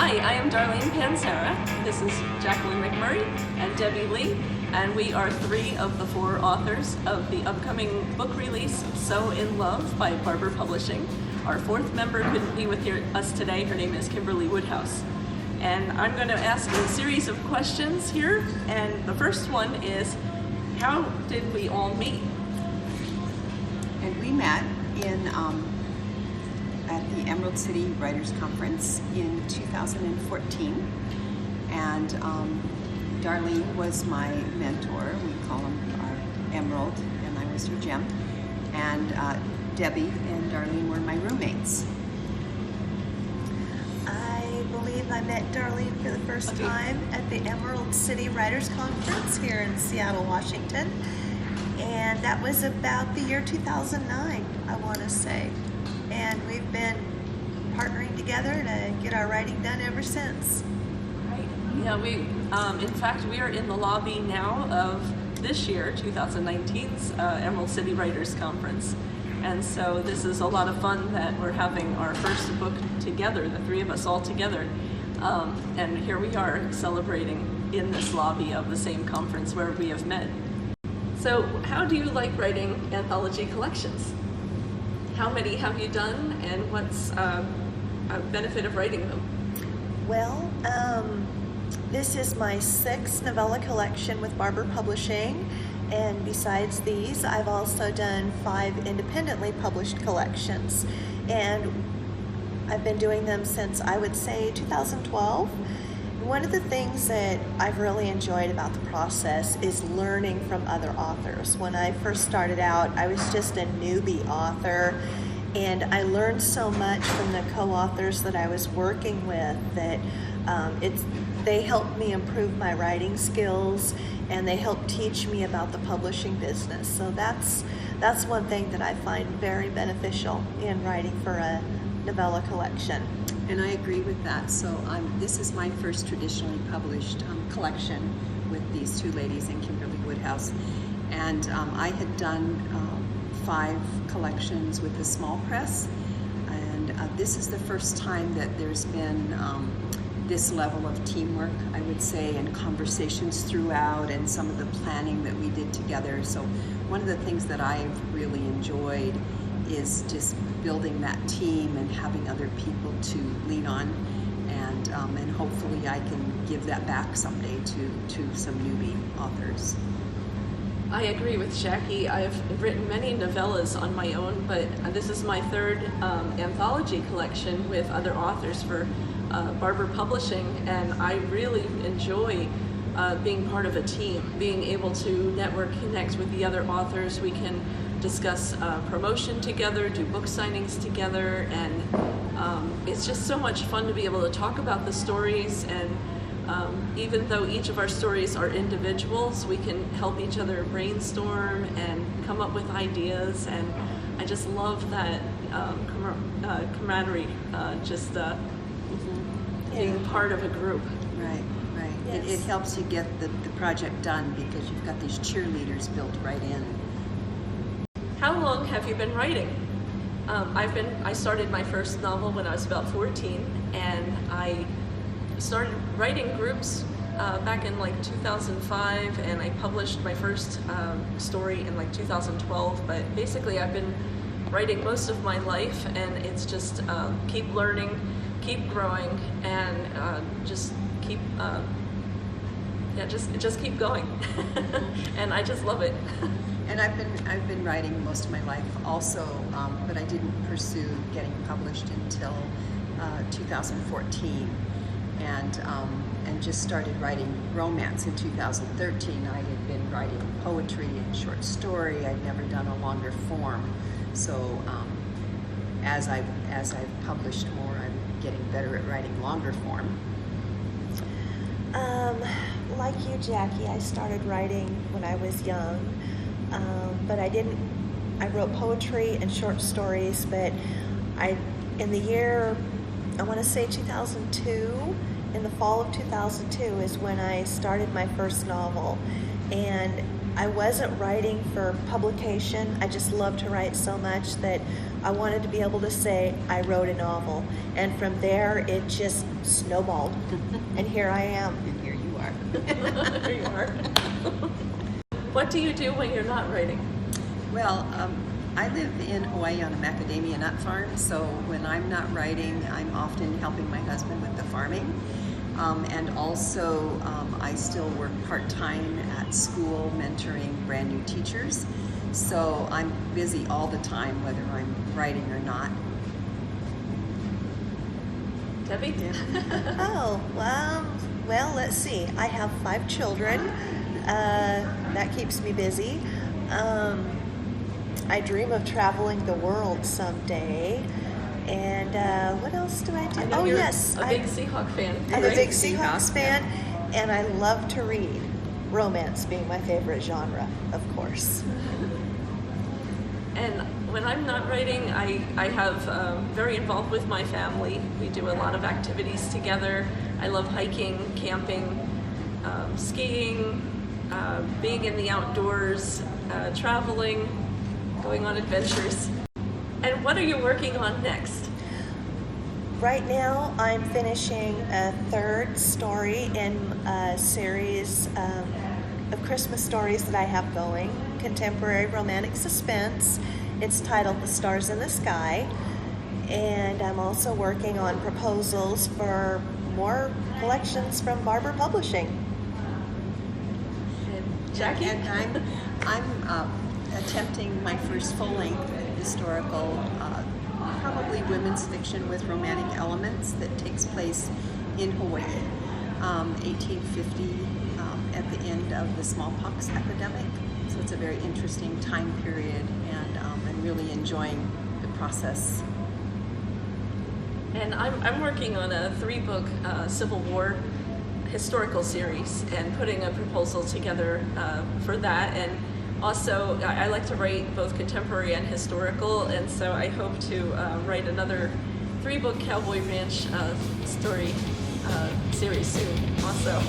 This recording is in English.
Hi, I am Darlene Panzera. This is Jacquolyn McMurray and Debbie Lee, and we are 3 of the 4 authors of the upcoming book release, So in Love by Barber Publishing. Our 4th member couldn't be with us today. Her name is Kimberley Woodhouse. And I'm going to ask a series of questions here, and the first one is, how did we all meet? And we met in at the Emerald City Writers Conference in 2014, and Darlene was my mentor. We call him our Emerald, and I was her gem. And Debbie and Darlene were my roommates. I believe I met Darlene for the first time at the Emerald City Writers Conference here in Seattle, Washington. And that was about the year 2009, I want to say. And we've been partnering together to get our writing done ever since. Right. Yeah, in fact, we are in the lobby now of this year, 2019's Emerald City Writers Conference. And so this is a lot of fun that we're having our first book together, the 3 of us all together. And here we are celebrating in this lobby of the same conference where we have met. So how do you like writing anthology collections? How many have you done, and what's a benefit of writing them? Well, this is my 6th novella collection with Barber Publishing, and besides these, I've also done 5 independently published collections, and I've been doing them since, I would say, 2012. One of the things that I've really enjoyed about the process is learning from other authors. When I first started out, I was just a newbie author, and I learned so much from the co-authors that I was working with that they helped me improve my writing skills, and they helped teach me about the publishing business. So that's one thing that I find very beneficial in writing for a novella collection. And I agree with that. So this is my first traditionally published collection with these 2 ladies in Kimberley Woodhouse. And I had done 5 collections with the small press. And this is the first time that there's been this level of teamwork, I would say, and conversations throughout, and some of the planning that we did together. So one of the things that I've really enjoyed is just building that team and having other people to lean on, and hopefully I can give that back someday to some newbie authors. I agree with Jackie. I've written many novellas on my own, but this is my 3rd anthology collection with other authors for Barber Publishing, and I really enjoy being part of a team, being able to network, connect with the other authors. We can discuss promotion together, do book signings together, and it's just so much fun to be able to talk about the stories. And even though each of our stories are individuals, we can help each other brainstorm and come up with ideas, and I just love that camaraderie, being part of a group. Right. Yes. It helps you get the project done because you've got these cheerleaders built right in. How long have you been writing? I started my first novel when I was about 14, and I started writing groups back in like 2005, and I published my first story in like 2012, but basically I've been writing most of my life, and it's just keep learning, keep growing, and just keep going. And I just love it. And I've been writing most of my life also, but I didn't pursue getting published until 2014, and just started writing romance in 2013. I had been writing poetry and short story. I'd never done a longer form. So as I've published more, I'm getting better at writing longer form. Like you, Jackie, I started writing when I was young, but I wrote poetry and short stories, but in the year, I want to say 2002, in the fall of 2002 is when I started my first novel, and I wasn't writing for publication. I just love to write so much that I wanted to be able to say I wrote a novel. And from there, it just snowballed. And here I am. And here you are. There you are. What do you do when you're not writing? Well, I live in Hawaii on a macadamia nut farm, so when I'm not writing, I'm often helping my husband with the farming. And also, I still work part-time at school mentoring brand new teachers. So I'm busy all the time, whether I'm writing or not. Debbie? Oh, well, let's see. I have 5 children. That keeps me busy. I dream of traveling the world someday. And what else do I do? I know you're yes. a big Seahawk fan. I'm a Right? big Seahawks Seahawks fan, and I love to read. Romance being my favorite genre, of course. And when I'm not writing, I have very involved with my family. We do a lot of activities together. I love hiking, camping, skiing, being in the outdoors, traveling, going on adventures. And what are you working on next? Right now, I'm finishing a 3rd story in a series of Christmas stories that I have going, contemporary romantic suspense. It's titled The Stars in the Sky. And I'm also working on proposals for more collections from Barber Publishing. And Jackie? And I'm attempting my first full-length historical, probably women's fiction with romantic elements that takes place in Hawaii, 1850, at the end of the smallpox epidemic. So it's a very interesting time period, and I'm really enjoying the process. And I'm working on a 3-book Civil War historical series and putting a proposal together for that. And also, I like to write both contemporary and historical, and so I hope to write another 3-book Cowboy Ranch story series soon also.